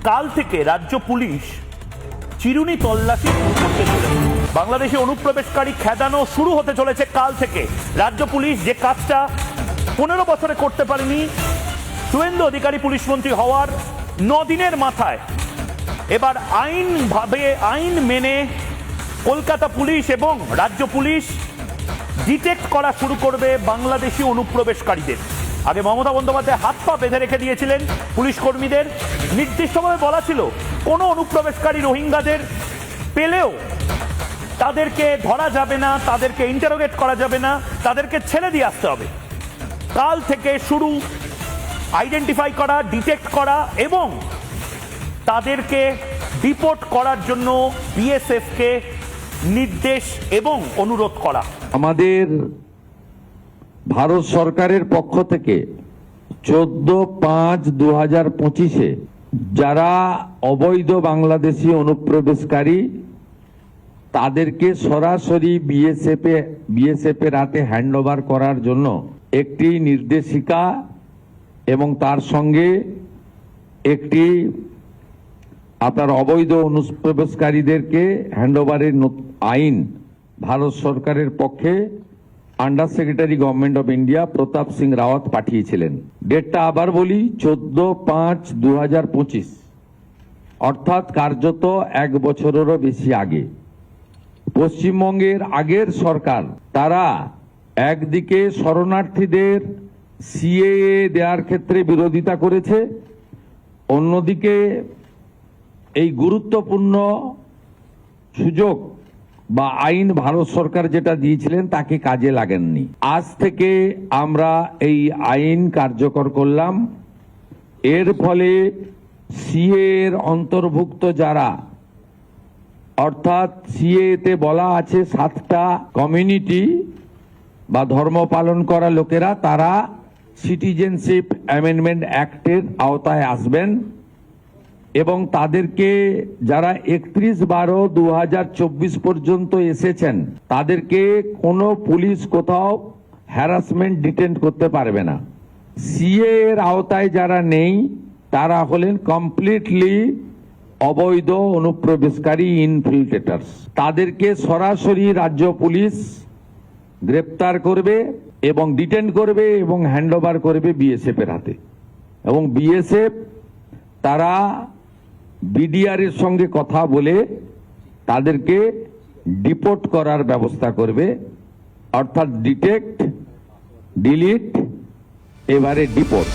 কাল থেকে রাজ্য পুলিশ চিরুনি তল্লাশি শুরু করতে চলেছে। বাংলাদেশে অনুপ্রবেশকারী খেদানো শুরু হতে চলেছে কাল থেকে। রাজ্য পুলিশ যে কাজটা 15 বছরে করতে পারেনি, শুভেন্দু অধিকারী পুলিশ মন্ত্রী হওয়ার 9 দিনের মাথায় এবার আইন মেনে কলকাতা পুলিশ এবং রাজ্য পুলিশ ডিটেক্ট করা শুরু করবে বাংলাদেশি অনুপ্রবেশকারীদের। আগে মমতা বন্দ্যোপাধ্যায় হাত পা বেঁধে রেখে দিয়েছিলেন পুলিশ কর্মীদের। নির্দিষ্টভাবে বলা ছিল কোনো অনুপ্রবেশকারী রোহিঙ্গাদের পেলেও তাদেরকে ধরা যাবে না, তাদেরকে ইন্টারোগেট করা যাবে না, তাদেরকে ছেড়ে দিয়ে আসতে হবে। কাল থেকে শুরু আইডেন্টিফাই করা, ডিটেক্ট করা এবং তাদেরকে ডিপোর্ট করার জন্য বিএসএফকে নির্দেশ এবং অনুরোধ করা। আমাদের ভারত সরকারের পক্ষ থেকে 14/5/2025 যারা অবৈধ বাংলাদেশি অনুপ্রবেশকারী তাদেরকে সরাসরি বিএসএফ এর হাতে হ্যান্ডওভার করার জন্য একটি নির্দেশিকা এবং তার সঙ্গে একটি আপনার অবৈধ অনুপ্রবেশকারীদেরকে হ্যান্ডওভারের আইন ভারত সরকারের পক্ষে under secretary government of India Pratap Singh Rawat পাঠিয়েছিলেন। ডেটটা আবার বলি, 14/5/2025, অর্থাৎ কার্যত 1 বছরেরও বেশি আগে। পশ্চিমবঙ্গের আগের সরকার তারা একদিকে শরণার্থীদের সিএএ দেওয়ার ক্ষেত্রে বিরোধিতা করেছে, অন্যদিকে এই গুরুত্বপূর্ণ সুযোগ বা আইন ভারত সরকার যেটা দিয়েছিলেন তাকে কাজে লাগেননি। আজ থেকে আমরা এই আইন কার্যকর করলাম। এর ফলে সিএ এর অন্তর্ভুক্ত যারা, অর্থাৎ সিএ তে বলা আছে 7টা কমিউনিটি বা ধর্ম পালন করা লোকেরা, তারা সিটিজেনশিপ অ্যামেন্ডমেন্ট অ্যাক্টের আওতায় আসবেন এবং তাদেরকে যারা 31/12/2024 পর্যন্ত এসেছেন তাদেরকে কোনো পুলিশ কোথাও হ্যারাসমেন্ট ডিটেন্ট করতে পারবে না। সিএ এর আওতায় যারা নেই তারা হলেন কমপ্লিটলি অবৈধ অনুপ্রবেশকারী ইনফিল্ট্রেটার্স। তাদেরকে সরাসরি রাজ্য পুলিশ গ্রেপ্তার করবে এবং ডিটেন্ট করবে এবং হ্যান্ডওভার করবে বিএসএফ এর হাতে, এবং বিএসএফ তারা বিডিআর এর সঙ্গে কথা বলে তাদেরকে ডিপোর্ট করার ব্যবস্থা করবে, অর্থাৎ ডিটেক্ট, ডিলিট, এবারে ডিপোর্ট।